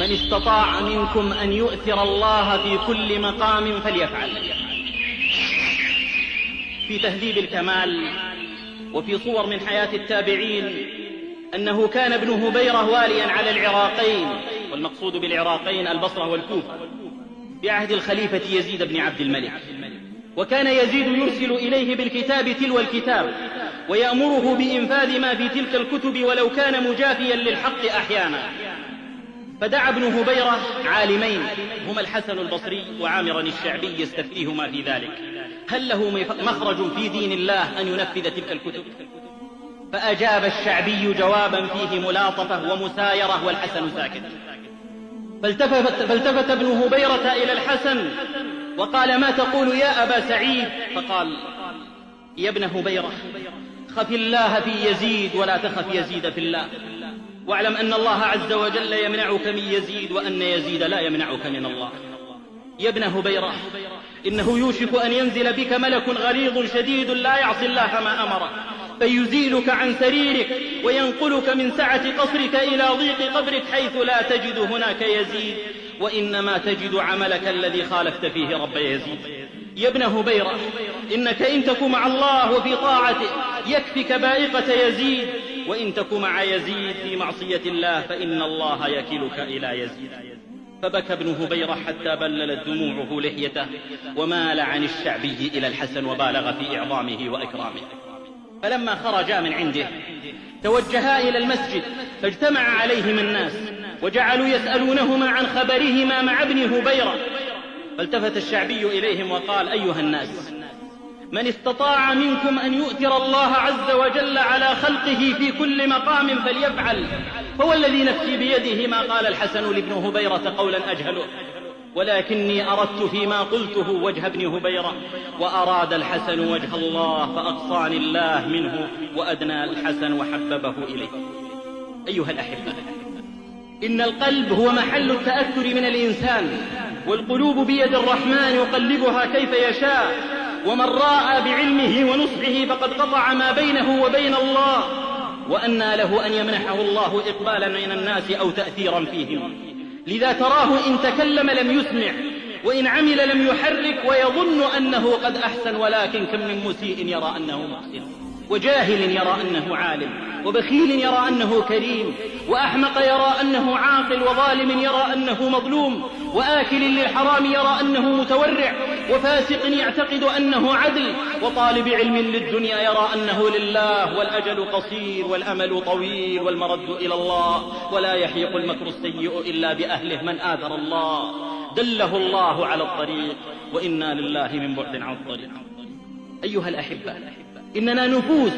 من استطاع منكم أن يؤثر الله في كل مقام فليفعل. في تهذيب الكمال وفي صور من حياة التابعين أنه كان ابن هبيرة واليا على العراقين، والمقصود بالعراقين البصرة والكوفة، بعهد الخليفة يزيد بن عبد الملك. وكان يزيد يرسل إليه بالكتاب تلو الكتاب ويأمره بإنفاذ ما في تلك الكتب ولو كان مجافيا للحق أحيانا. فدعا ابن هبيرة عالمين هما الحسن البصري وعامرا الشعبي يستفتيهما في ذلك هل له مخرج في دين الله أن ينفذ تلك الكتب؟ فأجاب الشعبي جوابا فيه ملاطفة ومسايرة والحسن ساكت. فالتفت ابن هبيرة إلى الحسن وقال: ما تقول يا أبا سعيد؟ فقال: يا ابن هبيرة، خف الله في يزيد ولا تخف يزيد في الله، واعلم أن الله عز وجل يمنعك من يزيد وأن يزيد لا يمنعك من الله. يا ابن هبيرة، إنه يوشك أن ينزل بك ملك غليظ شديد لا يعصي الله ما أمره، فيزيلك عن سريرك وينقلك من سعة قصرك إلى ضيق قبرك حيث لا تجد هناك يزيد، وإنما تجد عملك الذي خالفت فيه رب يزيد. يا ابن هبيرة، إنك إن تك مع الله وفي طاعته يكفك بائقة يزيد، وإن تك مع يزيد في معصية الله فإن الله يكلك إلى يزيد. فبكى ابن هبيرة حتى بللت دموعه لحيته ومال عن الشعبي إلى الحسن وبالغ في إعظامه وإكرامه. فلما خرجا من عنده توجها إلى المسجد فاجتمع عليهما الناس وجعلوا يسألونهما عن خبرهما مع ابن هبيرة. فالتفت الشعبي إليهم وقال: أيها الناس، من استطاع منكم أن يؤثر الله عز وجل على خلقه في كل مقام فليفعل، فوالذي نفسي بيده ما قال الحسن لابن هبيرة قولا أجهله، ولكني أردت فيما قلته وجه ابن هبيرة، وأراد الحسن وجه الله فأقصاني الله منه وأدنى الحسن وحببه إليه. أيها الأحبة، إن القلب هو محل التأثر من الإنسان، والقلوب بيد الرحمن يقلبها كيف يشاء، ومن راى بعلمه ونصحه فقد قطع ما بينه وبين الله، وأنى له أن يمنحه الله إقبالا من الناس أو تأثيرا فيهم. لذا تراه إن تكلم لم يسمع، وإن عمل لم يحرك، ويظن أنه قد أحسن، ولكن كم من مسيء يرى أنه محسن، وجاهل يرى أنه عالم، وبخيل يرى أنه كريم، وأحمق يرى أنه عاقل، وظالم يرى أنه مظلوم، وآكل للحرام يرى أنه متورع، وفاسق يعتقد أنه عدل، وطالب علم للدنيا يرى أنه لله، والأجل قصير والأمل طويل والمرد إلى الله، ولا يحيق المكر السيء إلا بأهله من آثر الله. دله الله على الطريق، وإنا لله من بعد عن الطريق. أيها الأحبة، إننا نفوس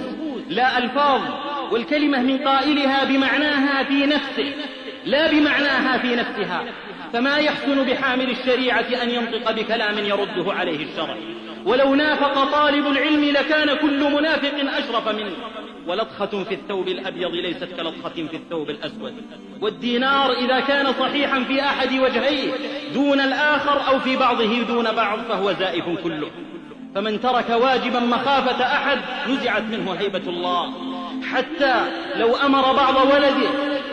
لا ألفاظ، والكلمة من قائلها بمعناها في نفسه لا بمعناها في نفسها، فما يحسن بحامل الشريعة أن ينطق بكلام يرده عليه الشرع، ولو نافق طالب العلم لكان كل منافق أشرف منه. ولطخة في الثوب الأبيض ليست كلطخة في الثوب الأسود، والدينار إذا كان صحيحا في أحد وجهيه دون الآخر أو في بعضه دون بعض فهو زائف كله. فمن ترك واجبا مخافة أحد نزعت منه هيبة الله، حتى لو أمر بعض ولده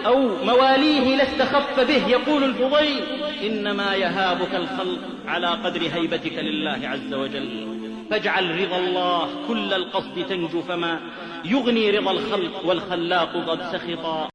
أو مواليه لاستخف به. يقول الفضيل: إنما يهابك الخلق على قدر هيبتك لله عز وجل، فاجعل رضا الله كل القصد تنجو، فما يغني رضا الخلق والخلاق قد سخطا.